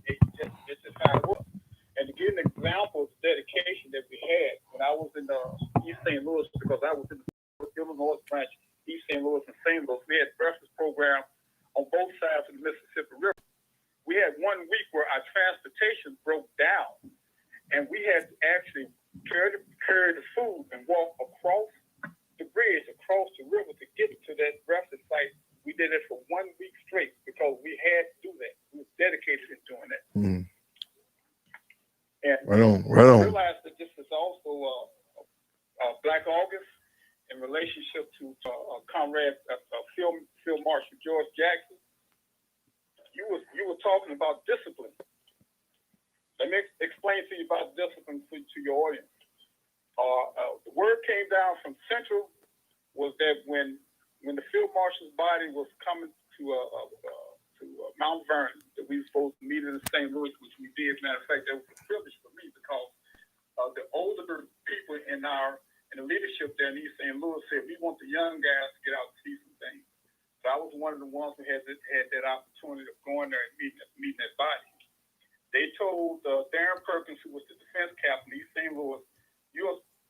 It's just how it was. And to give an example of the dedication that we had when I was in East St. Louis, because I was in the Illinois branch, East St. Louis and St. Louis, we had breakfast program on both sides of the Mississippi River. We had 1 week where our transportation broke down, and we had to actually carry the food and walk across the bridge, across the river to get to that breakfast site. We did it for 1 week straight because we had to do that. We were dedicated in doing that. Mm. And right on. I realized that this is also Black August in relationship to Comrade Field Marshal George Jackson. You were talking about discipline. Let me explain to you about discipline to your audience. The word came down from Central was that when the field marshal's body was coming to Mount Vernon, that we were supposed to meet in St. Louis, which we did. Matter of fact, that was a privilege for me because the older people in the leadership there in East St. Louis said we want the young guys to get out and see some things. So I was one of the ones who had that opportunity of going there and meeting that body. They told Darren Perkins, who was the defense captain in East St. Louis,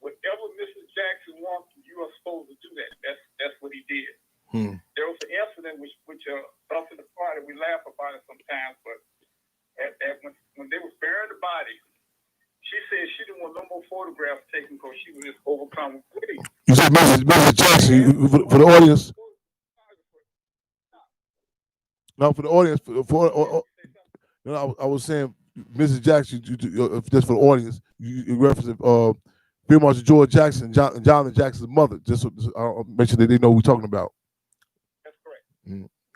whatever Mrs. Jackson wants, you are supposed to do that. That's what he did. There was an incident which us in the party, we laugh about it sometimes, but when they was burying the body, she said she didn't want no more photographs taken because she was just overcome with grief. You said Mrs. Jackson for the audience. No, for the audience. I was saying Mrs. Jackson, just for the audience, you referenced Field Marshal George Jackson, John Jackson's mother. Just so I'll mention that they know what we're talking about. That's correct.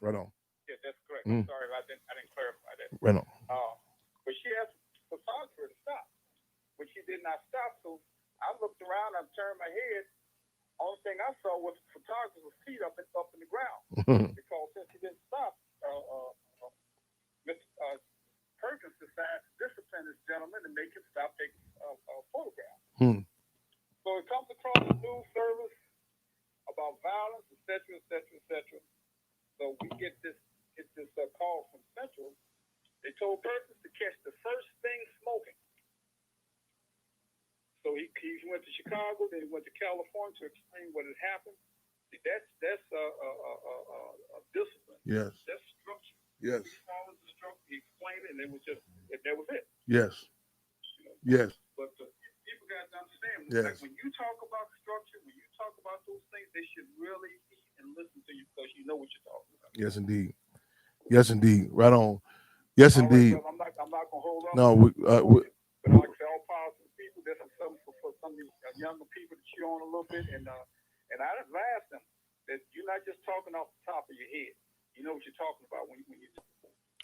Right on. Yeah, that's correct. I'm sorry, I didn't clarify that. Right on. But she asked the photographer to stop, but she did not stop. So I looked around, I turned my head. Only thing I saw was the photographer's feet up in the ground because since he didn't stop, Mr. Perkins decided to discipline this gentleman and make him stop taking photographs. So it comes across the news service about violence, etc., etc., etc. So we get this call from Central. They told Perkins to catch the first thing smoking. So he went to Chicago, then he went to California to explain what had happened. That's discipline. Yes. That's structure. Yes. He followed the structure. He explained it, and that was it. Yes. Yes. But people got to understand. Yes. Like when you talk about structure, when you talk about those things, they should really eat and listen to you because you know what you're talking about. Yes, indeed. Yes, indeed. Right on. Yes, indeed. Right, I'm not gonna hold on. No, but like I say, all positive people. This is something for some of these younger people to chew on a little bit, and I advise them that you're not just talking off the top of your head. You know what you're talking about when you.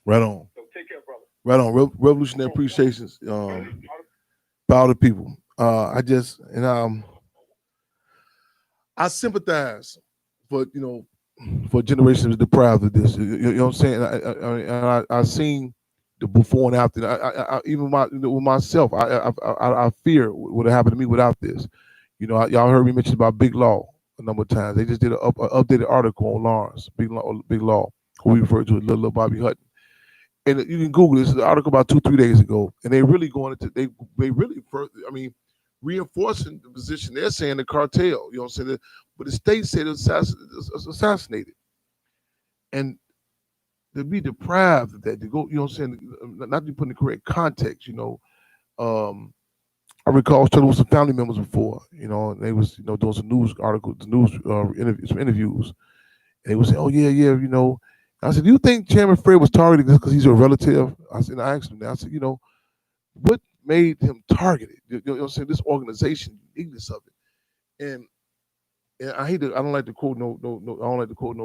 Right on. So take care, brother. Right on. Revolutionary appreciations. About the people. I sympathize for generations deprived of this. You know what I'm saying? I seen the before and after. I even with myself, I fear what would have happened to me without this. Y'all heard me mention about Big Law a number of times. They just did an updated article on Lawrence, Big Law, who we refer to as Little Bobby Hutton. And you can Google this. Is an article about 2-3 days ago, and they really going into they really reinforcing the position. They're saying the cartel. You know what I'm saying? But the state said it was assassinated, and to be deprived of that, to go, you know what I'm saying? Not to put in the correct context. I recall talking with some family members before. And they was doing some news articles, some interviews, and they was saying, "Oh yeah." I said, "Do you think Chairman Fred was targeted just because he's a relative?" I asked him that. I said, what made him targeted? You know what I'm saying? This organization, the uniqueness of it. And I don't like to quote no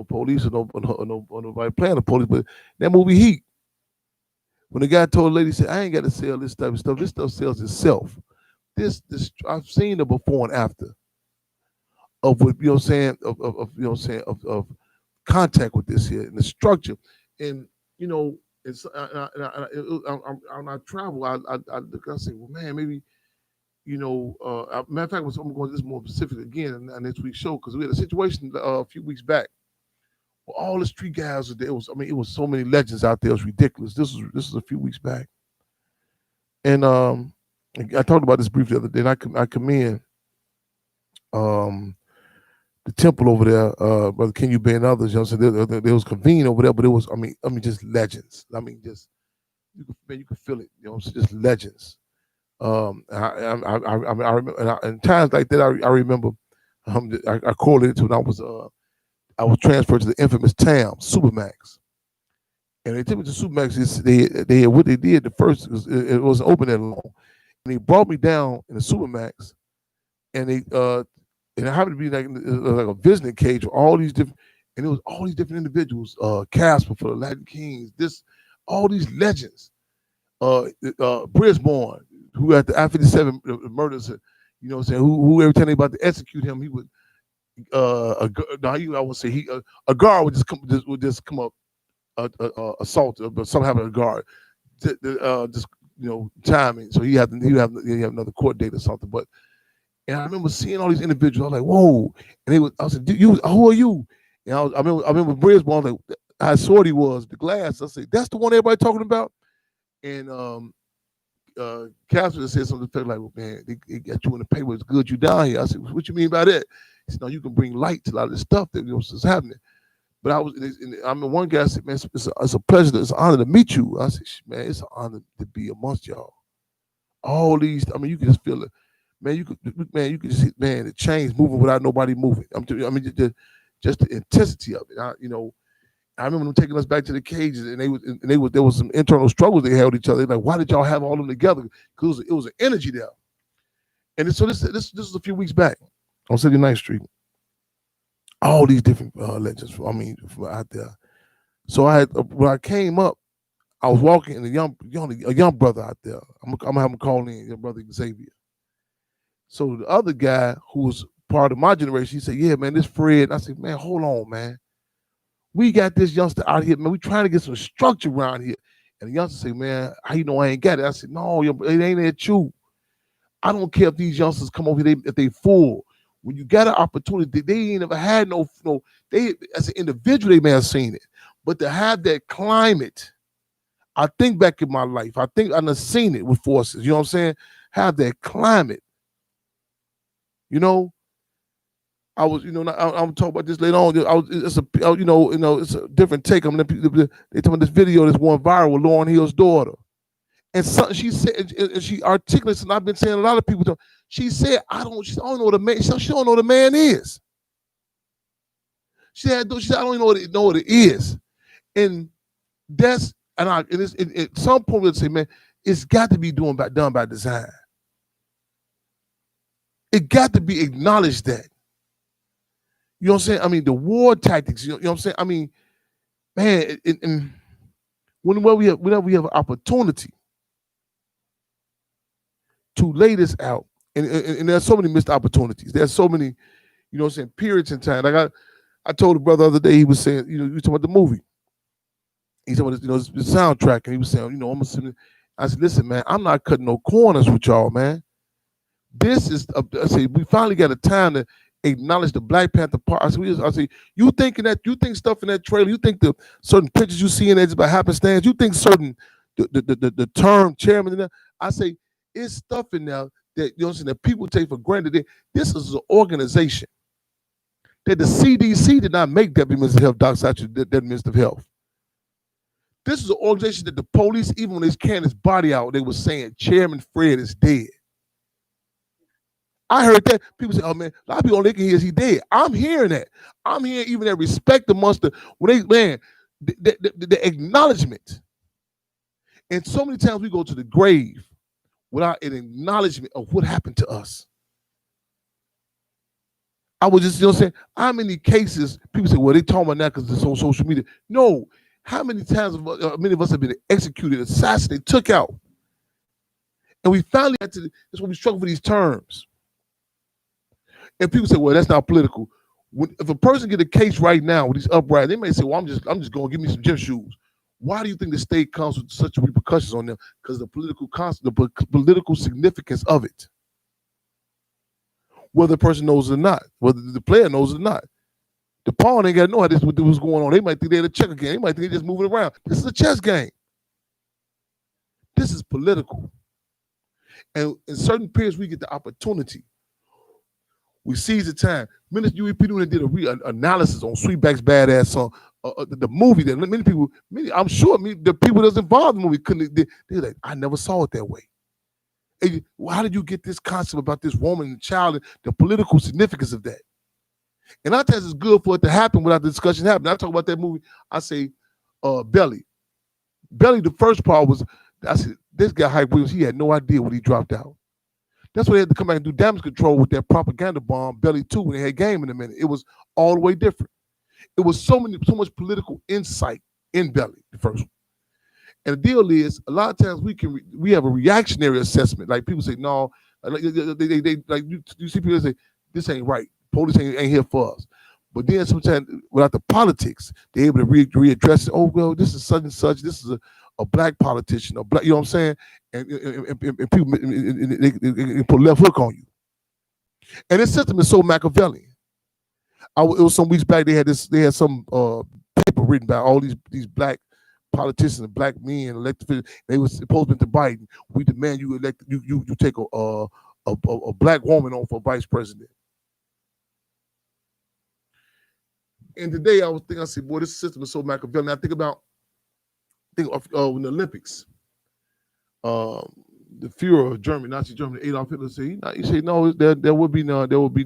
police or nobody playing the police, but that movie Heat, when the guy told the lady, said, "I ain't got to sell this type of stuff. This stuff sells itself." This I've seen the before and after of what of contact with this here and the structure, and it's when I travel, I say, well, man, maybe matter of fact, I'm going to this more specific again in next week's show because we had a situation a few weeks back all the street guys were there. It was so many legends out there. It was ridiculous. This was a few weeks back, and I talked about this briefly the other day. And I commend the temple over there, Brother Ken Bay and others. You know, so there was convened over there, but it was just legends. Just you could feel it. You know, so just legends. I remember, and times like that, I remember. I correlated to when I was transferred to the infamous TAM Supermax, and they took me to Supermax. They what they did the first it wasn't open that long, and they brought me down in the Supermax, and it happened to be like a visiting cage with all these different, and it was all these different individuals. Casper for the Latin Kings, all these legends. Brisbane, who at the I-57 murders, you know what I'm saying, who every time they about to execute him, he would I would say a guard would just come up assault, but some have a guard just timing, so he have another court date or something. But and I remember seeing all these individuals. I was like, whoa! And I said, who are you? And I remember Brisbane, like how short he was, the glass. I said, that's the one everybody talking about. And Casper said something like, well, man, they got you in the paper. It's good you down here. I said, what you mean by that? He said, no, you can bring light to a lot of this stuff that is happening. But one guy said, man, it's a pleasure, it's an honor to meet you. I said, man, it's an honor to be amongst y'all. All these, you can just feel it. Man, you could just hit, man, the chains moving without nobody moving. Just the intensity of it. I remember them taking us back to the cages, and there was some internal struggles they had with each other. They're like, why did y'all have all of them together? Because it was an energy there. And so this was a few weeks back on 79th Street. All these different legends, from out there. So when I came up, I was walking, and a young brother out there. I'm gonna have him call in, your brother Xavier. So the other guy who was part of my generation, he said, yeah, man, this Fred. And I said, man, hold on, man. We got this youngster out here, man. We trying to get some structure around here. And the youngster say, man, how you know I ain't got it? I said, no, it ain't that you. I don't care if these youngsters come over here, if they full. When you got an opportunity, they ain't never had they as an individual, they may have seen it. But to have that climate, I think back in my life, I think I've seen it with forces, you know what I'm saying? Have that climate. I was, I'm talking about this later on. It's a different take. They talking about this video that's going viral with Lauryn Hill's daughter, and something she said, and she articulates, and I've been saying a lot of people. She said, I don't know what a man. She don't know what a man is. She said, I don't even know what it is, and that's at some point we'll say, man, it's got to be done by design. It got to be acknowledged that. You know what I'm saying? The war tactics, you know what I'm saying? Man, whenever we have an opportunity to lay this out, and there's so many missed opportunities. There's so many, you know what I'm saying, periods in time. Like I told the brother the other day, he was saying, he was talking about the movie. He's talking about the soundtrack, and he was saying, I said, listen, man, I'm not cutting no corners with y'all, man. This is, I say, we finally got a time to acknowledge the Black Panther part. I say, you think stuff in that trailer, you think the certain pictures you see in there just by happenstance, you think certain the term chairman in there, I say, it's stuff in there that, you know what I'm saying, that people take for granted. This is an organization that the CDC did not make Deputy Minister of Health, Dr. Satcher, Deputy Minister of Health. This is an organization that the police, even when they scanned his body out, they were saying Chairman Fred is dead. I heard that. People say, oh, man, a lot of people only can hear he dead. I'm hearing that. I'm hearing even that respect amongst the acknowledgement. And so many times we go to the grave without an acknowledgement of what happened to us. I was just, saying, how many cases people say, well, they talking about that because it's on social media. No. How many times many of us have been executed, assassinated, took out? And we finally had to, that's when we struggle for these terms. And people say, well, that's not political. If a person get a case right now with these upright, they may say, well, I'm just going to give me some gym shoes. Why do you think the state comes with such repercussions on them? Because the political significance of it. Whether the person knows it or not, whether the player knows it or not. The pawn ain't got to know how this what's going on. They might think they're a checker game. They might think they're just moving around. This is a chess game. This is political. And in certain periods, we get the opportunity. We seize the time. Minister UEP did an analysis on Sweetback's Badass song, the movie that many people, I'm sure the people that's involved in the movie they're like, I never saw it that way. And how did you get this concept about this woman and child and the political significance of that? And I think it's good for it to happen without the discussion happening. I talk about that movie, I say, Belly. Belly, the first part was, I said, this guy, Hype Williams, he had no idea when he dropped out. That's why they had to come back and do damage control with that propaganda bomb, Belly 2, when they had Game in a minute. It was all the way different. It was so much political insight in Belly, the first one. And the deal is, a lot of times we have a reactionary assessment. Like people say, no, like you see people say, this ain't right. Police ain't here for us. But then sometimes without the politics, they're able to readdress it. Oh, well, this is such and such. This is a black politician, a black, you know what I'm saying? And people they put a left hook on you. And this system is so Machiavellian. It was some weeks back, they had some paper written by all these black politicians and black men elected. They was supposed to Biden. We demand you elect you take a black woman on for vice president. And today I said, boy, this system is so Machiavellian. I think of in the Olympics, the Führer of Germany, Nazi Germany, Adolf Hitler said, he said, no, there will be no, there will be.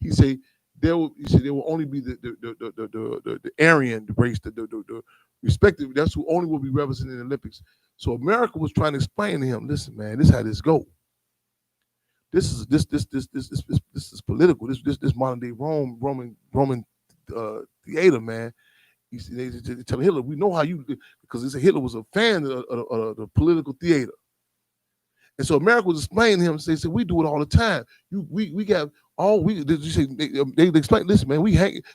He said there will only be the Aryan race, the respective. That's who only will be represented in the Olympics. So America was trying to explain to him, listen, man, this is how this go. This is political. This modern day Roman theater, man. They tell Hitler, we know how you, because Hitler was a fan of the political theater. And so America was explaining to him, they said, we do it all the time. We got all they explain, listen, man,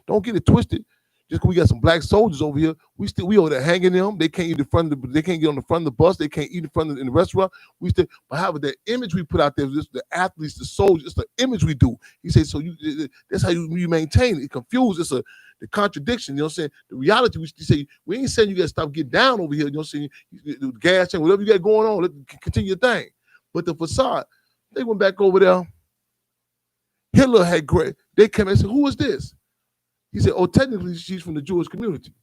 don't get it twisted. Just because we got some black soldiers over here, we over there hanging them. They can't eat they can't get on the front of the bus. They can't eat in the restaurant. But however, the image we put out there, the athletes, the soldiers, the image we do. He said, so that's how you maintain it. It confuses. It's the contradiction. You know what I'm saying? The reality, we say, we ain't saying you got to stop, get down over here. You know what I'm saying? The gas tank, whatever you got going on, continue your thing. But the facade, they went back over there. Hitler had great. They came and said, who is this? He said, oh, technically, she's from the Jewish community.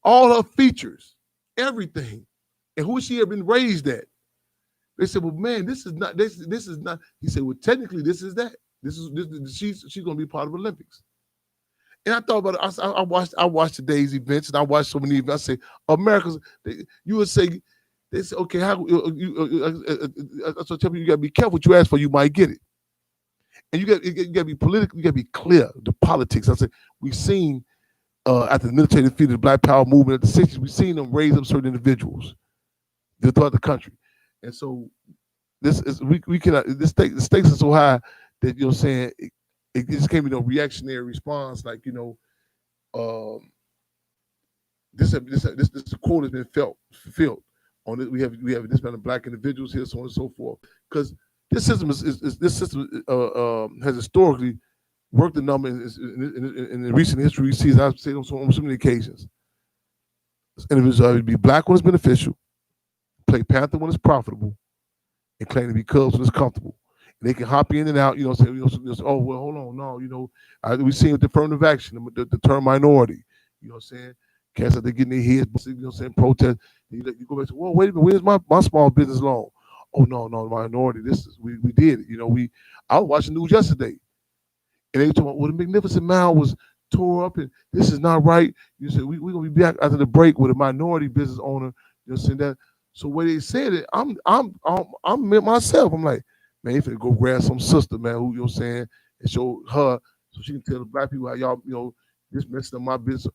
All her features, everything. And who she had been raised at. They said, well, man, this is not. He said, well, technically, this is that. She's going to be part of the Olympics. And I thought about it. I watched today's events, and I watched so many events. I say, America's, you would say, they say, okay, how so tell me, you got to be careful what you ask for, you might get it. And you got to be political. You got to be clear. The politics. I said we've seen after the military defeated the Black Power movement at the '60s. We've seen them raise up certain individuals throughout the country, and so this is we cannot. The stakes are so high that you know what I'm saying it just can't be no reactionary response like this quote has been fulfilled on it. We have this amount of black individuals here, so on and so forth, because. This system has historically worked the number in the recent history. We see, as I've said on so many occasions, individuals be black when it's beneficial, play Panther when it's profitable, and claim to be Cubs when it's comfortable. And they can hop in and out. Say, oh well, hold on, no, we see with the affirmative action, the term minority. You know what I'm saying? Cats out there getting their heads, protest. You go back and say, well, wait a minute, where's my small business loan? Oh no, minority. This is we did it. I was watching the news yesterday, and they were talking about, well, the Magnificent Mile was tore up, and this is not right. You said we're gonna be back after the break with a minority business owner. You know, saying that. So when they said it, I'm myself. I'm like, man, you finna go grab some sister, man, who saying, and show her so she can tell the black people how y'all this messing up my business.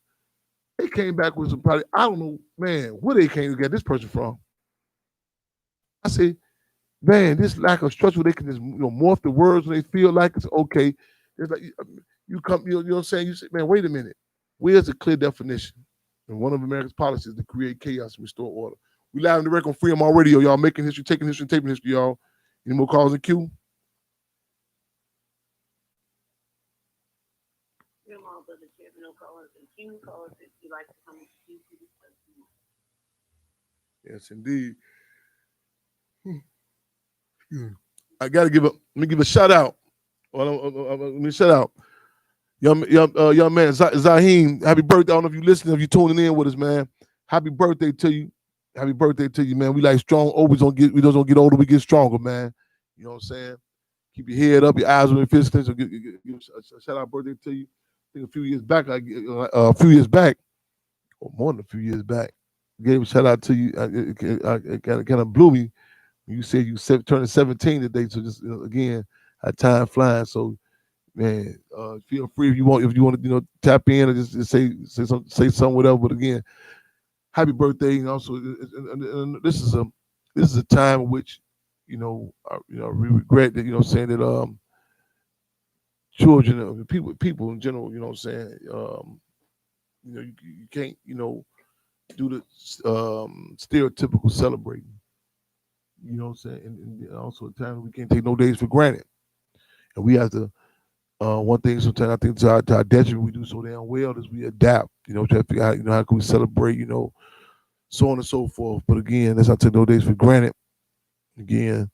They came back with some probably I don't know, man, where they came to get this person from. I say. Man, this lack of structure, they can just morph the words when they feel like it's okay. It's like you come, you know what I'm saying? You say, man, wait a minute. Where's the clear definition? And one of America's policies is to create chaos and restore order. We live in the record on Free MR Radio, y'all, making history, taking history, and taping history, y'all. Any more calls in queue? Come on, Brother excuse or if you like to come excuse you. Yes, indeed. I gotta let me give a shout out. Let me shout out. Young man, Zaheem, happy birthday. I don't know if you listening, if you tuning in with us, man. Happy birthday to you. Happy birthday to you, man. We like strong. Always we don't get older, we get stronger, man. You know what I'm saying? Keep your head up, your eyes on your fist. So give a shout out birthday to you. I think a few years back, or more than a few years back, gave a shout out to you. It kind of blew me. You said you turning 17 today, so just again, time flying. So, man, feel free if you want to, tap in or just say something, whatever. But again, happy birthday! And also, and this is a time in which, we regret that, saying that children, people in general, saying, you can't, do the stereotypical celebrating. You know what I'm saying? And also a time we can't take no days for granted. And we have to, one thing sometimes I think to our detriment we do so damn well is we adapt, try to figure out, how can we celebrate, so on and so forth. But again, let's not take no days for granted. Again,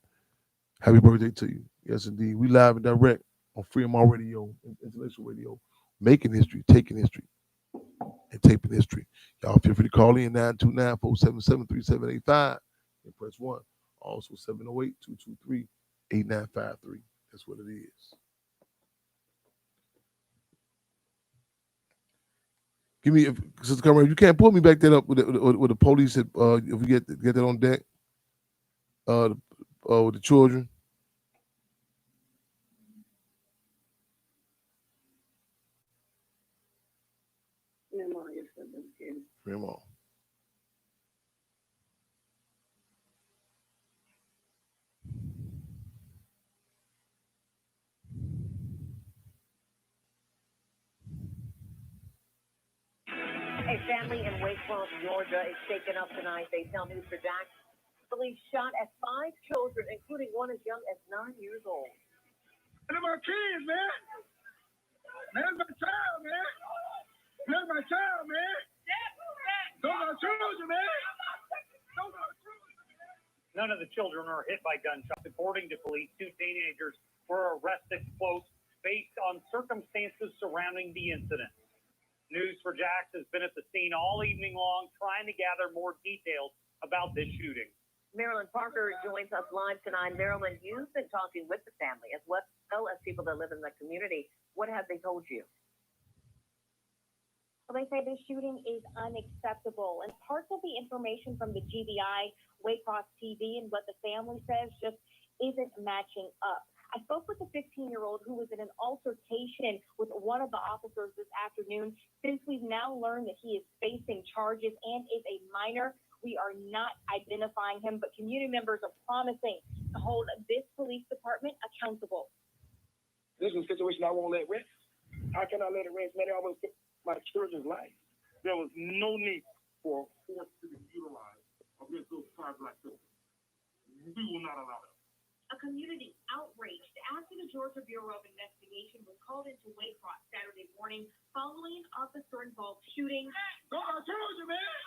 happy birthday to you. Yes, indeed. We live and direct on Freedom Radio, Intellectual Radio, making history, taking history, and taping history. Y'all feel free to call in 929-477-3785 and press 1. Also 708-223-8953. That's what it is. Give me, Sister Cameron, you can't pull me back that up with the police if we get that on deck. With the children. Grandma. A family in Waycross, Georgia is shaken up tonight. They tell News for Jack. Police shot at 5 children, including one as young as 9 years old. They're my kids, man. That's my child, man. That's my child, man. Those are children, man. Those are children. None of the children are hit by gunshots. According to police, 2 teenagers were arrested, quote, based on circumstances surrounding the incident. News for Jax has been at the scene all evening long, trying to gather more details about this shooting. Marilyn Parker joins us live tonight. Marilyn, you've been talking with the family as well as people that live in the community. What have they told you? Well, they say this shooting is unacceptable, and parts of the information from the GBI, Waycross TV, and what the family says just isn't matching up. I spoke with a 15-year-old who was in an altercation with one of the officers this afternoon. Since we've now learned that he is facing charges and is a minor, we are not identifying him, but community members are promising to hold this police department accountable. This is a situation I won't let rest. How can I let it rest, man? I almost took my children's life. There was no need for force to be utilized against those tribes like this. We will not allow that. A community outraged after the Georgia Bureau of Investigation was called into Waycross Saturday morning following an officer-involved shooting. Go on, children, man!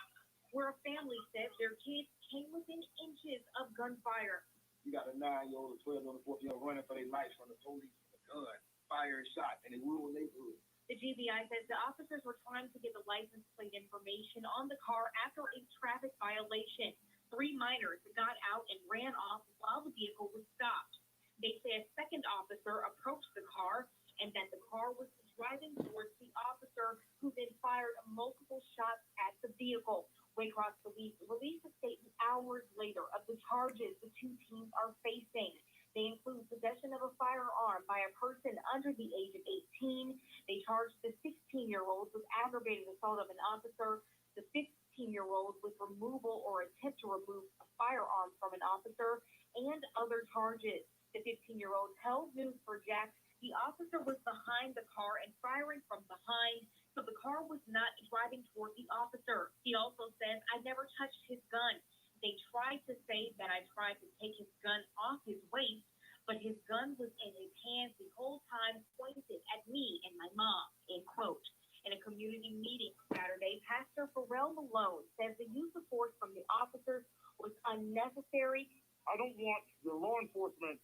Where a family said their kids came within inches of gunfire. You got a 9-year-old, a 12-year-old, a 14-year-old running for their lives from the police with a gun, fire and shot in a rural neighborhood. The GBI says the officers were trying to get the license plate information on the car after a traffic violation. 3 minors got out and ran off while the vehicle was stopped. They say a second officer approached the car and that the car was driving towards the officer, who then fired multiple shots at the vehicle. Waycross police released a statement hours later of the charges the 2 teams are facing. They include possession of a firearm by a person under the age of 18. They charged the 16-year-old with aggravated assault of an officer, the 15-year-old with removal or attempt to remove a firearm from an officer, and other charges. The 15-year-old tells News for Jax the officer was behind the car and firing from behind, so the car was not driving toward the officer. He also says, "I never touched his gun. They tried to say that I tried to take his gun off his waist, but his gun was in his hands the whole time, pointed at me and my mom," end quote. In a community meeting Saturday, Pastor Pharrell Malone says the use of force from the officers was unnecessary. I don't want the law enforcement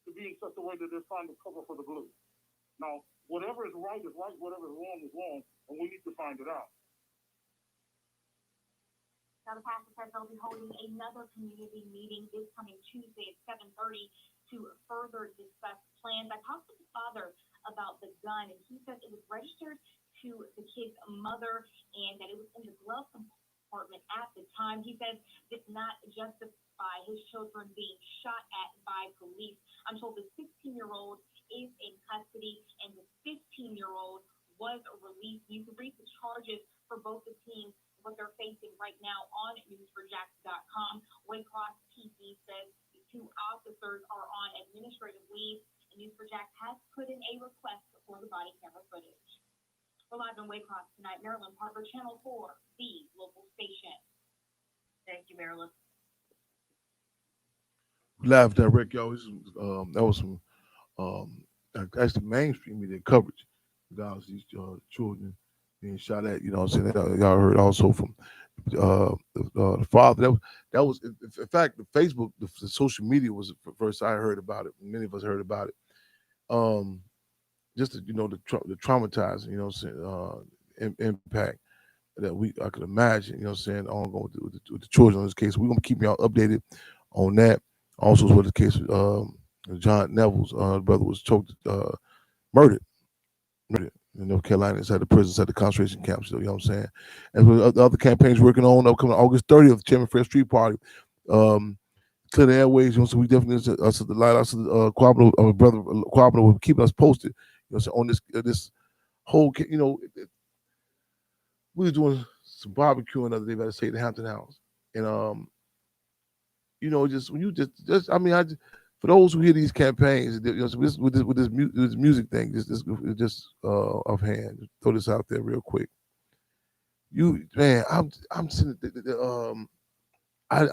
to be in such a way that they're trying to cover for the blue. Now, whatever is right, whatever is wrong, and we need to find it out. Now, the pastor says they'll be holding another community meeting this coming Tuesday at 7:30 to further discuss plans. I talked to the father about the gun, and he says it was registered to the kid's mother and that it was in the glove compartment at the time. He says it's not justify his children being shot at by police. I'm told the 16-year-old is in custody, and the 15-year-old was released. You can read the charges for both the teams, what they're facing right now on news4jax.com. Waycross PD says the two officers are on administrative leave, and News4Jax has put in a request for the body camera footage. We're live in Waycross tonight. Marilyn Parker, Channel 4, the local station. Thank you, Marilyn. Live direct, y'all. That was some actually mainstream media coverage. Guys, these children being shot at, you know what I'm saying? Y'all heard also from the father. That was in fact, the Facebook, the social media was the first I heard about it. Many of us heard about it. Just to, you know, the traumatizing, you know what I'm saying, impact that I could imagine, you know what I'm saying, ongoing with the children in this case. We're going to keep y'all updated on that. Also, as well, the case of John Neville's brother was choked, murdered in North Carolina, inside the prisons, at the concentration camps, you know what I'm saying? And with the other campaigns working on upcoming August 30th, Chairman Fred Street Party, clear the airways, you know, so we definitely, us at the light, us Quabno, brother Quabno will keep us posted, you know, so on this whole, you know, we were doing some barbecuing the other day, at the Hampton House, and you know, just when you just I mean, for those who hear these campaigns, you know, so with this music thing, just offhand, throw this out there real quick. I'm sitting, I'm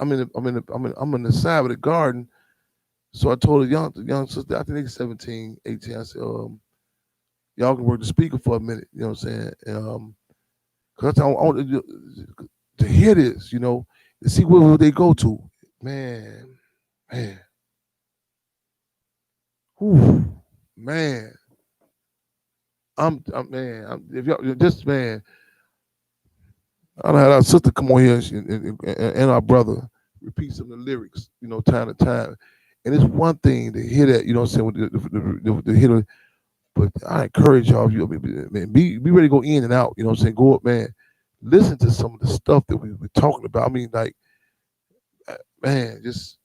in the side of the garden. So I told a young sister, I think they're 17, 18. I said, y'all can work the speaker for a minute, you know what I'm saying? Because I want to hear this, you know, to see where they go to. Man. Whew, man. If y'all just, man, I had our sister come on here and our brother repeat some of the lyrics, you know, time to time. And it's one thing to hear that, you know what I'm saying, the hit, but I encourage y'all, man, be ready to go in and out, you know what I'm saying, go up, man, listen to some of the stuff that we've been talking about. I mean, like, man, just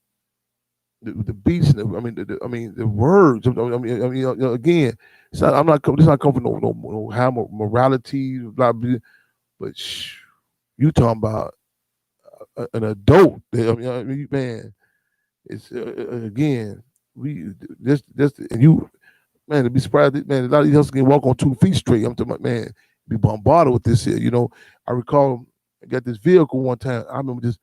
the beats, and the words. Again, it's not. This not coming from no high morality, blah, blah, but you talking about an adult. Man, it's again, we just and you, man, to be surprised, man, a lot of these hustlers can walk on 2 feet straight. I'm talking about, man, be bombarded with this here. You know, I recall I got this vehicle one time. I remember this.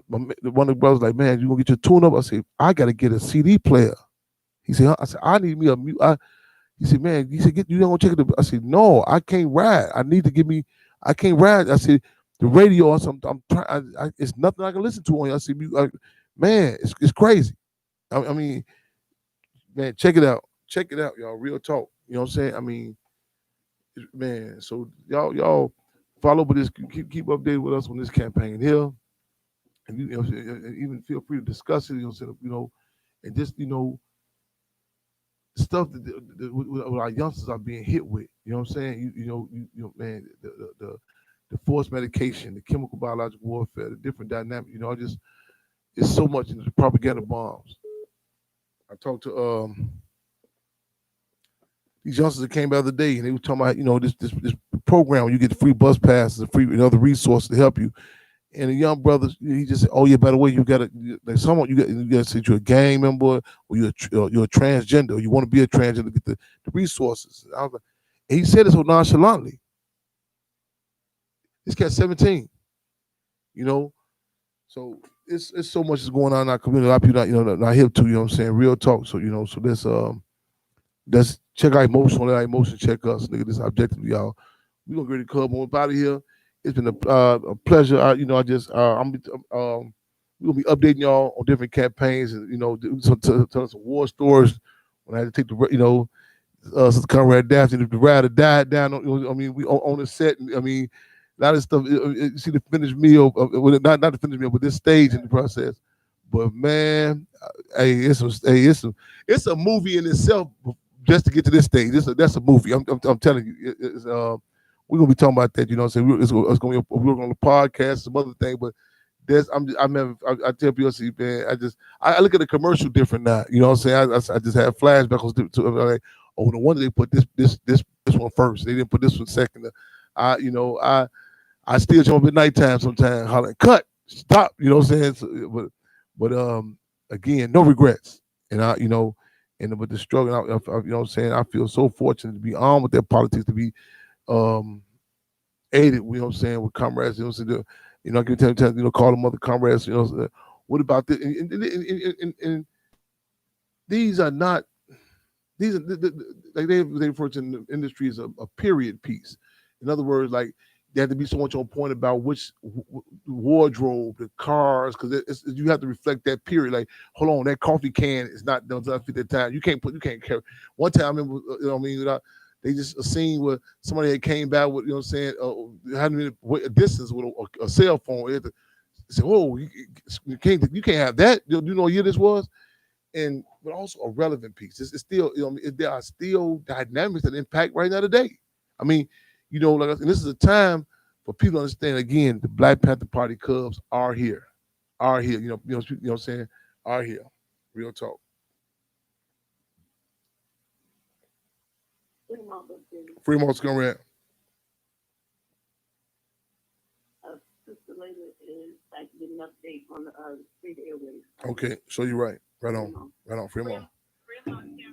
One of the brothers like, man, you gonna get your tune up? I said, I gotta get a CD player. He said, huh? I said, I need me a mute. He said, man, you don't gonna check it. I said, no, I can't ride. I can't ride. I said, the radio or something. I'm trying. It's nothing I can listen to on here. I said, man, it's crazy. I mean, man, check it out, y'all. Real talk. You know what I'm saying? I mean, man. So y'all follow with this. Keep updated with us on this campaign here. And you know, even feel free to discuss it, you know, and just, you know, stuff that what our youngsters are being hit with. You know what I'm saying? You know, man, the forced medication, the chemical biological warfare, the different dynamics. You know, it's so much in the propaganda bombs. I talked to these youngsters that came the other day, and they were talking about, you know, this program where you get free bus passes and free and other resources to help you. And the young brother, he just said, "Oh yeah, by the way, you got to say you're a gang member, or you're a transgender, or you want to be a transgender to get the resources." I was like, and he said it so nonchalantly. This cat's 17, you know. So it's so much is going on in our community. A lot of people not hip to, you know what I'm saying, real talk. So, you know, so let's check our emotion, let our emotion check us. Look at this objectively, y'all. We're gonna get the club on up out of here. It's been a pleasure. I'm we're gonna be updating y'all on different campaigns and telling some war stories. When I had to take Sister Conrad Daphne, the ride or died down. We on the set. And, a lot of stuff. You see the finished meal, not the finished meal, but this stage in the process. But man, it's a movie in itself just to get to this stage. That's a movie. I'm telling you. We're gonna be talking about that. You know what I'm saying? It's gonna be we're on the podcast, some other thing, but. I tell people, man, I look at the commercial different now. You know what I'm saying? I just have flashbacks to like, oh, no wonder they put this one first. They didn't put this one second. I still jump up at nighttime sometimes, hollering, cut, stop. You know what I'm saying? But again, no regrets. And with the struggle, you know what I'm saying? I feel so fortunate to be on with that politics, to be aided. You know what I'm saying? With comrades, you know what I'm saying? I can tell call them other comrades. What about this? And these are not. These are like they refer to in the industry as a period piece. In other words, like they have to be so much on point about which wardrobe, the cars, because you have to reflect that period. Like, hold on, that coffee can is not does not fit that time. You can't carry. One time, I remember, they just a scene where somebody had came back with, having a distance with a cell phone. They had to say, "Oh, you can't have that." You know what year this was, but also a relevant piece. It's still, there are still dynamics that impact right now today. And this is a time for people to understand. Again, the Black Panther Party Cubs are here. You know what I'm saying? Are here. Real talk. Fremont's going around. Sister Layla is like getting an update on the street airways. Okay, so you're right. Right on. Fremont.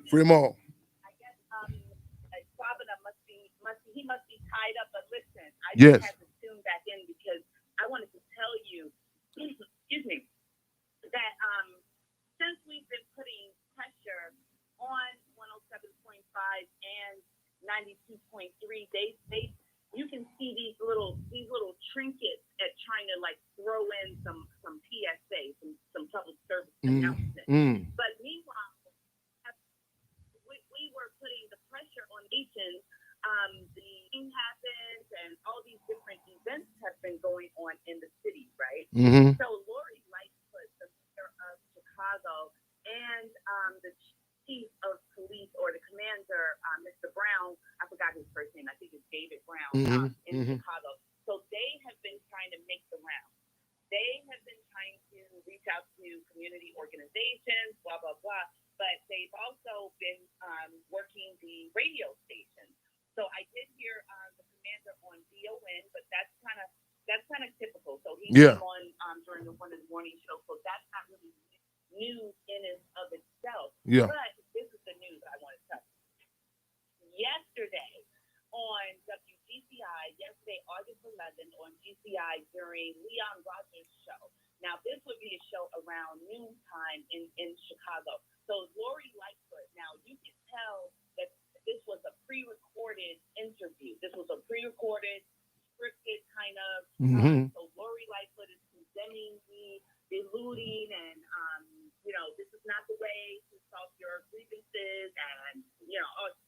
Fremont. I guess Swabana must be tied up. But listen, I just had to tune back in because I wanted to tell you, excuse me, that since we've been putting pressure on 107.5 and 92.3, you can see these little trinkets at trying to like throw in some PSA, some public service announcements. But meanwhile, we were putting the pressure on nations. The thing happens, and all these different events have been going on in the city, right? Mm-hmm. So Lori Lightfoot, the mayor of Chicago, and the chief of police or the commander, Mr. Brown, I forgot his first name. I think it's David Brown in Chicago. So they have been trying to make the rounds. They have been trying to reach out to community organizations, blah, blah, blah. But they've also been working the radio stations. So I did hear the commander on VON, but that's kind of typical. So he came on during one of the morning shows. So that's not really news in and of itself. Yeah. But this is the news I want to tell you. Yesterday on August 11th on GCI during Leon Rogers' show. Now, this would be a show around noontime in Chicago. So Lori Lightfoot, now you can tell that this was a pre-recorded interview. This was a pre-recorded, scripted kind of. So Lori Lightfoot is condemning the looting and, this is not the way to solve your grievances. And,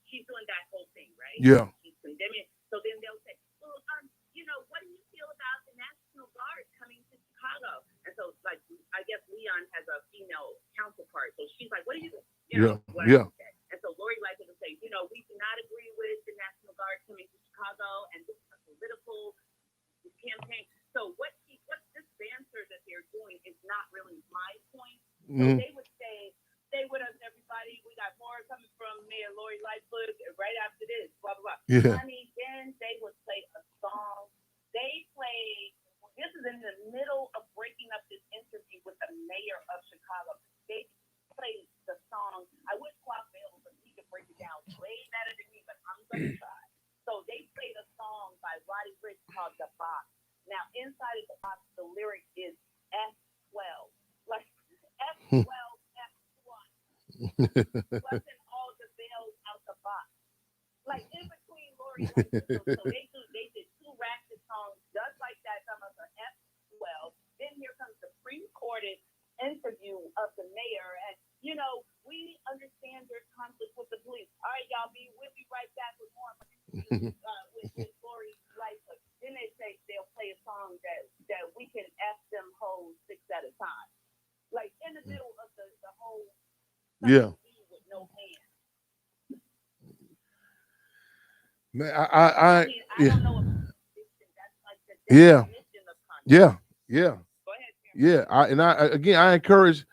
she's doing that whole thing, right? Yeah. She's condemning. So then they'll say, well, what do you feel about the National Guard coming to Chicago? And so, like, I guess Leon has a female counterpart. So she's like, what do you think? Okay. And so Lori Lightfoot will say, we do not agree with the National Guard coming to Chicago, and this is a political campaign. So what this banter that they're doing is not really my point. So they would say, stay with us, everybody. We got more coming from Mayor Lori Lightfoot right after this, blah, blah, blah. Yeah. Honey, then they would play a song. This is in the middle of breaking up this interview with the mayor of Chicago. They played the song. I wish Quap Bale was he could break it down way better than me, but I'm going to try. So they played a song by Roddy Ricch called The Box. Now, inside of the box, the lyric is F12. Like, F12, F1. Busting all the bells out the box. Like, in between Lori Lightfoot. So they of the mayor. And, we understand there's conflict with the police. All right, y'all, we'll be right back with more with Lori's life. Then they say they'll play a song that we can F them hoes 6 at a time. Like in the middle of the whole with no hands. Man, I don't know if that's like the definition of conflict. Yeah. Go ahead, Chairman. I encourage.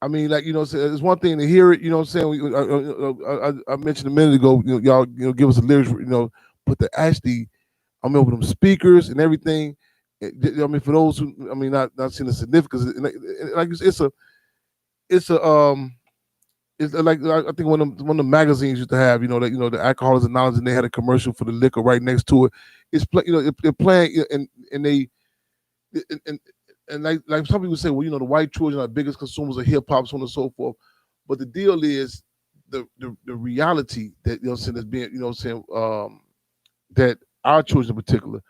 I mean, like, it's one thing to hear it. You know what I'm saying? I mentioned a minute ago. Y'all, give us the lyrics. But the actually, I mean, with them speakers and everything. I mean, for those who, I mean, not seeing the significance. Like it's like I think one of the magazines used to have, the Alcoholics Anonymous, and they had a commercial for the liquor right next to it. It's they're playing, and they and like some people say, well, the white children are the biggest consumers of hip hop, so on and so forth. But the deal is the reality that is being, that our children in particular,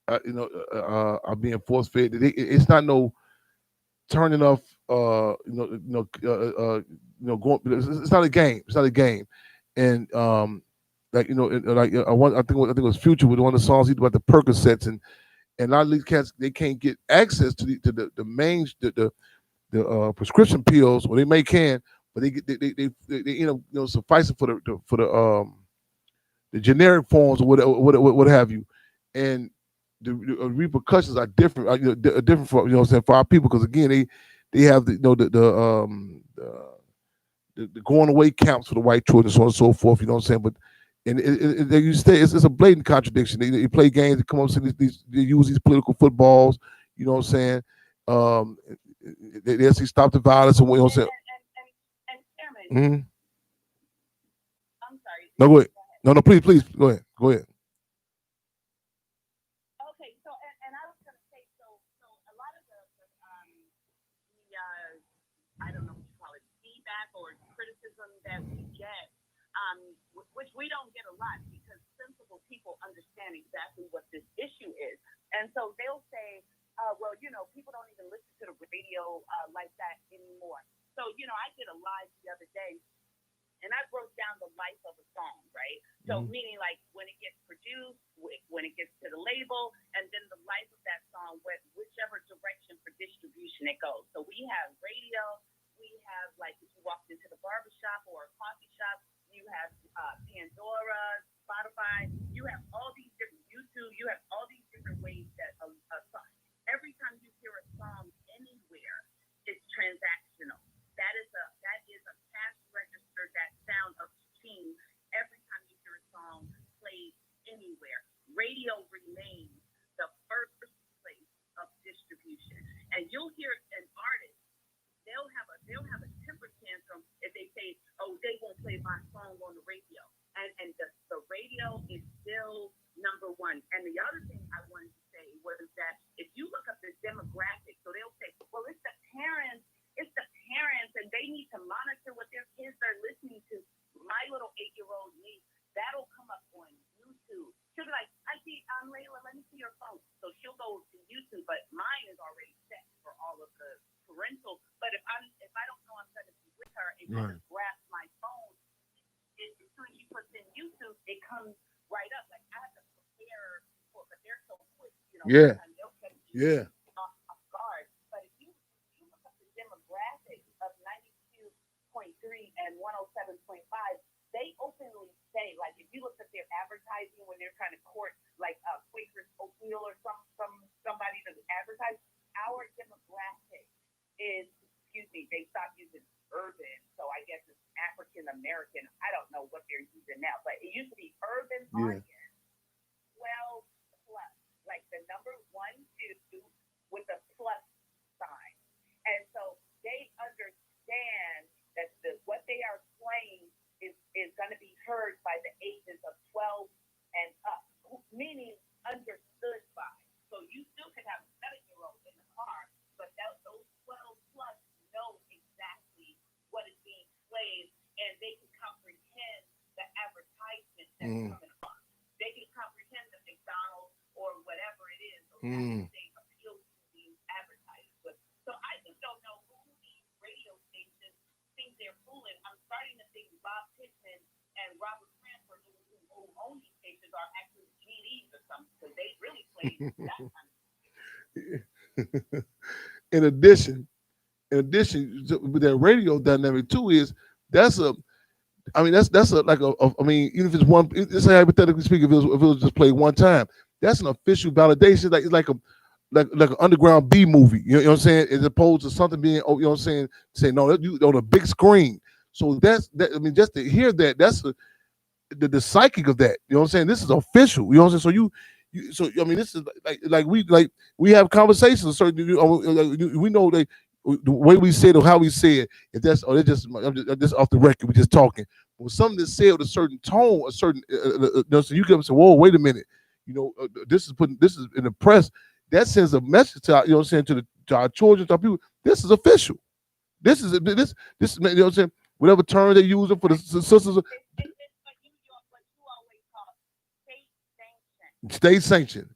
are being force fed. It's not no turning off, going. It's not a game. It's not a game, and I think it was Future with one of the songs he did about the Percocets, and a lot of these cats, they can't get access to the main the prescription pills, or they can, but they end up sufficing for the generic forms or what have you, and the repercussions are different. Different for for our people, because again they have the going away camps for the white children, so on and so forth. You know what I'm saying? But you say it's a blatant contradiction. They play games. They come up and they use these political footballs. You know what I'm saying? They actually stop the violence, and what you know what I'm saying. And Chairman, Mm-hmm. I'm sorry. No, go ahead. No, please, go ahead. Okay, so and I was gonna say, so a lot of the I don't know what you call it, feedback or criticism that we get, which we don't get a lot, because sensible people understand exactly what this issue is, and so they'll say, well, people don't even listen to the radio like that anymore. So I did a live the other day, and I broke down the life of a song, right? So meaning like when it gets produced, when it gets to the label, and then the life of that song, whichever direction for distribution it goes. So we have radio, we have, like, if you walked into the barbershop or a coffee shop, you have Pandora, Spotify, you have all these different, YouTube, you have all these different ways that a song, every time you hear a song anywhere, it's transactional. That is a cash register, that sound of ching every time you hear a song played anywhere. Radio remains the first place of distribution, and you'll hear an artist, they'll have a temper tantrum if they say, oh, they won't play my song on the radio, and the radio is still number one. And the other thing I wanted to say was that if you look up the demographic, so they'll say, well, it's the parents, and they need to monitor what their kids are listening to. My little 8-year-old niece, that'll come up on YouTube. She'll be like, I see, Layla, let me see your phone. So she'll go to YouTube, but mine is already set for all of the parental. But if I don't know I'm going to be with her, and she just grabs my phone, as soon as she puts in YouTube, it comes right up. Like, I have to prepare for, but they're so quick, Yeah. Yeah. Off guard. But if you look up the demographics of 92.3 and 107.5, they openly say, like, if you look at their advertising when they're trying to court, like, Quaker's oatmeal or somebody to advertise, our demographic is, they stopped using urban, so I guess it's African American. I don't know what they're using now, but it used to be urban audience, 12 plus, like the number 1, 2 with the plus sign. And so they understand that what they are playing is going to be heard by the ages of 12 and up, meaning understood by. So you still could have a 7-year-old in the car, but those 12 plus know exactly what is being played, and they can comprehend the advertisement that's coming on. They can comprehend the McDonald's or whatever it is, or they appeal to these advertisers. So I just don't know who these radio In addition, with that radio dynamic too is that's a I mean that's a like a I mean even if it's one, let's say hypothetically speaking, if it was just played one time, that's an official validation. Like it's like an underground B movie. You know what I'm saying? As opposed to something being, you know what I'm saying no, that you on a big screen. So that's that. I mean, just to hear that, that's the psychic of that. You know what I'm saying? This is official. You know what I'm saying? So I mean, this is like we have conversations. So we know the way we say it or how we say it. If that's or it's just I'm just off the record, we're just talking. When something is said with a certain tone, a certain so you can say, "Whoa, wait a minute." You know, this is in the press. That sends a message to you know what I'm saying to our children, to our people. This is official. This is you know what I'm saying. Whatever term they're using for the sisters. State sanctioned.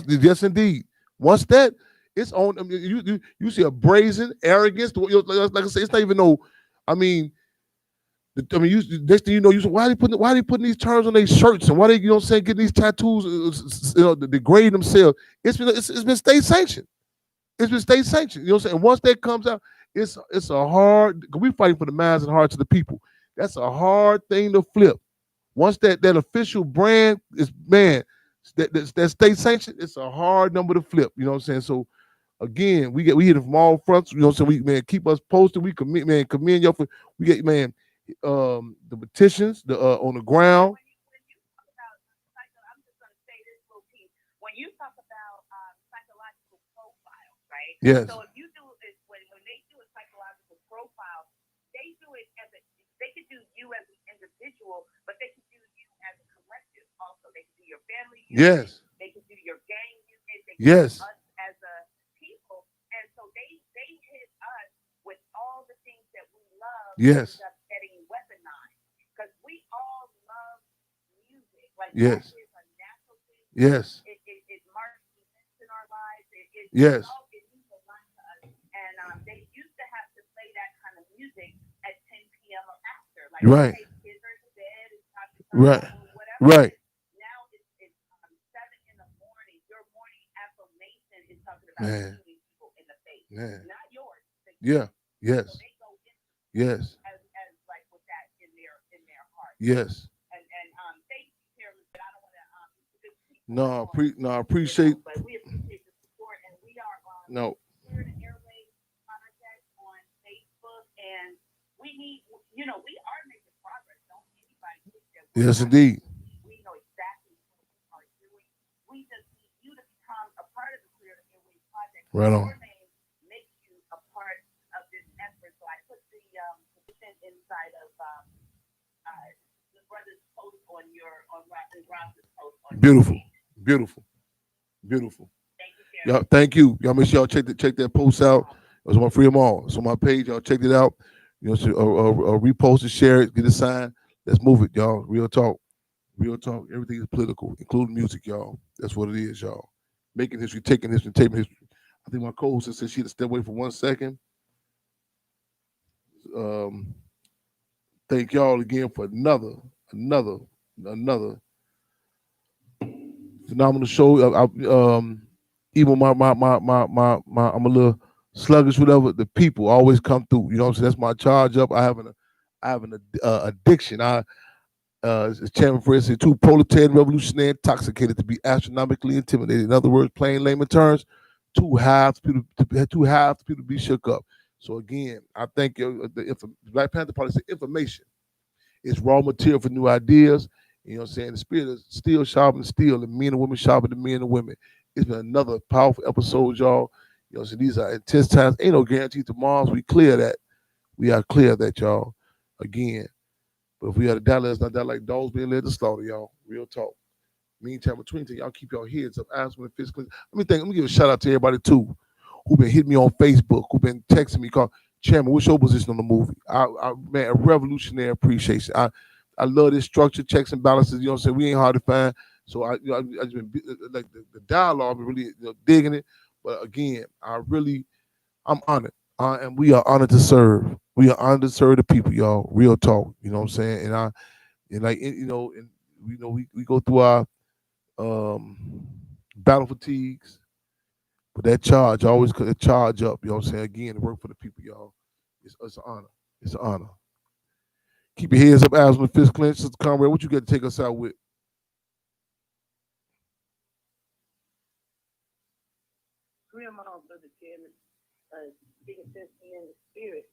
Yes, indeed. Once that, it's on. I mean, you see a brazen arrogance. Like I said, it's not even no. I mean, next thing you know, you say, why are they putting these terms on their shirts and why they, you know what I'm saying, getting these tattoos, you know, degrading themselves. It's been state sanctioned. It's been state sanctioned. You know what I'm saying? And once that comes out, it's a hard. We're fighting for the minds and hearts of the people. That's a hard thing to flip. Once that official brand is that state sanctioned, it's a hard number to flip. You know what I'm saying? So again, we hit it from all fronts. You know what I'm saying? We keep us posted. We commend y'all for we get the petitions on the ground. When you talk about psychological profiles, right? Yes. So if you do it when they do a psychological profile, they do it they could do you as an individual, but they could do you as a collective also. They could do your family unit. Yes. They could do your gang unit. They could yes. do us as a people. And so they hit us with all the things that we love. Yes. Getting weaponized. Because we all love music. Like yes. That is a natural thing. Yes. It marks events in our lives. Yes. It means a lot to us. And they used to have to play that kind of music at 10 p.m. or after. Like, right. Okay, kids are in bed, it's time to right. Whatever. Right. Now it's 7 in the morning. Your morning affirmation is talking about shooting people in the face. Man. Not yours. Yeah. Yes. So they go into yes. As like with that in their heart. Yes. And thank you, Chairman, but I don't want to I appreciate. But we appreciate the support, and we are no. Clear the Airways Podcast on Facebook, and we need, we are making progress. Don't anybody think that yes, indeed. We know exactly what we are doing. We just need you to become a part of the Clear the Airways Project. Right on. Your name makes you a part of this effort. So I put the position inside of the brother's post on Ross's post on Beautiful. Beautiful. Thank you, Y'all, thank you. Y'all make sure y'all check that post out. It was on Free Them All. It's on my page. Y'all check it out. You know, repost it, share it, get a sign. Let's move it, y'all. Real talk. Everything is political, including music, y'all. That's what it is, y'all. Making history, taking history, taping history. I think my co-host said she had to step away for 1 second. Thank y'all again for another phenomenal show. Even my I'm a little sluggish, whatever. The people always come through. You know what I'm saying? That's my charge up. I have an addiction. As Chairman Fred said, too proletarian, revolutionary, intoxicated to be astronomically intimidated. In other words, plain layman terms, too high for people to be shook up. So again, I think the Black Panther Party said information is raw material for new ideas. You know what I'm saying? The spirit is still sharpening steel, and men and women sharpening men and women. It's been another powerful episode, y'all. You know what I'm saying? These are intense times. Ain't no guarantee tomorrow. We clear that. We are clear that, y'all. Again. But if we had a die, let's not die like dogs being led to slaughter, y'all. Real talk. Meantime, between y'all keep your heads up, eyes when physically. Let me give a shout out to everybody too, who been hitting me on Facebook, who been texting me, called Chairman, what's your position on the movie? Man, a revolutionary appreciation. I love this structure, checks and balances. You know what I'm saying? We ain't hard to find. So I just been like the dialogue, I've been really digging it. But again, I'm honored. And we are honored to serve. We are honored to serve the people, y'all. Real talk. You know what I'm saying? And we go through our battle fatigues. But that charge always charge up. You know what I'm saying? Again, to work for the people, y'all. It's an honor. It's an honor. Keep your heads up, eyes on the fist clenched. Sister Conrad, what you got to take us out with? Grandma, Brother Chairman, speaking sense in the spirit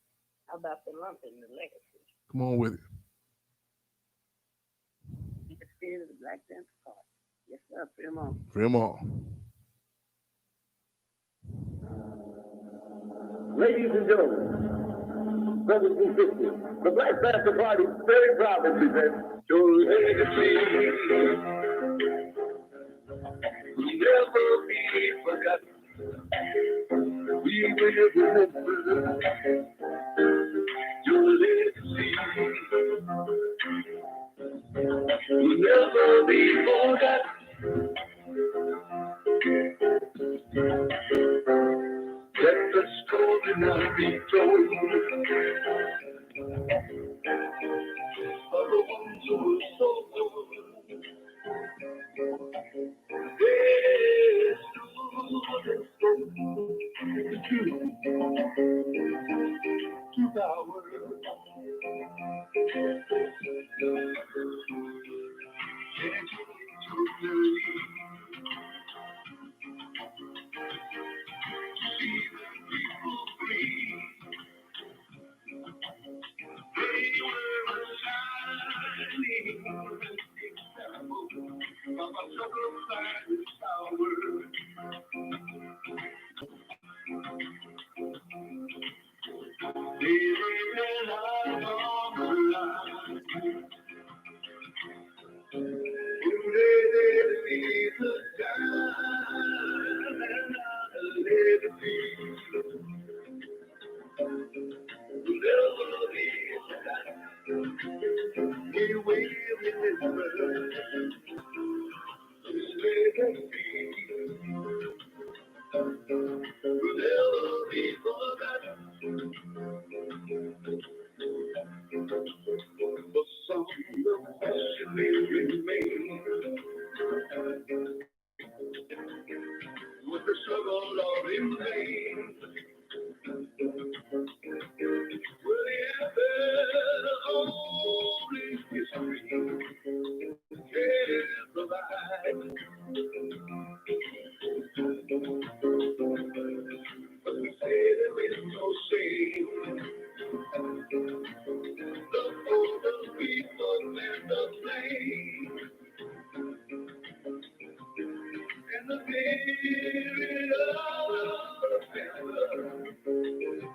about the lump and the legacy. Come on with it. The spirit of the Black Panther Party. Yes, sir. Film on. Film on. Ladies and gentlemen, brothers and sisters, the Black Panther Party very proudly presents your legacy. Will never be forgotten. We will remember your legacy. Will never be forgotten. Let the story now be told of the ones who were so good. They stood true to power. With the struggle of in vain, will ever only history can provide. But we say there is no shame. The older people bear the blame. And the spirit of the Panther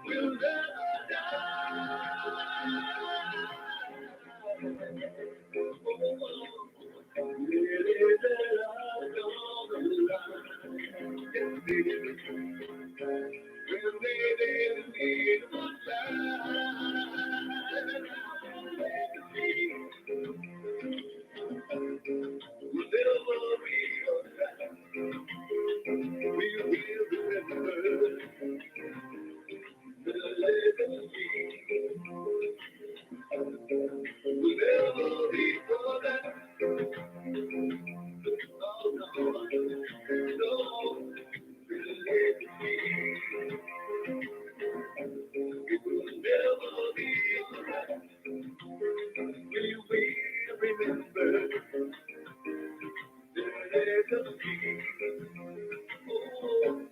will never die. It is a light on the line. When they didn't need the will never be forgotten. We will remember the legacy. Will never be forgotten. Oh no, no, the legacy. It will never be forgotten. We will remember the legacy. Oh,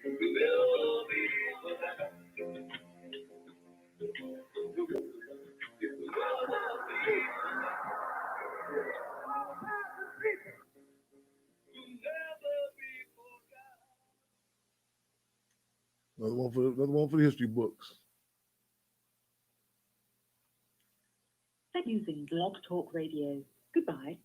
will never be forgotten. Another one for the history books. They're using Blog Talk Radio. Goodbye.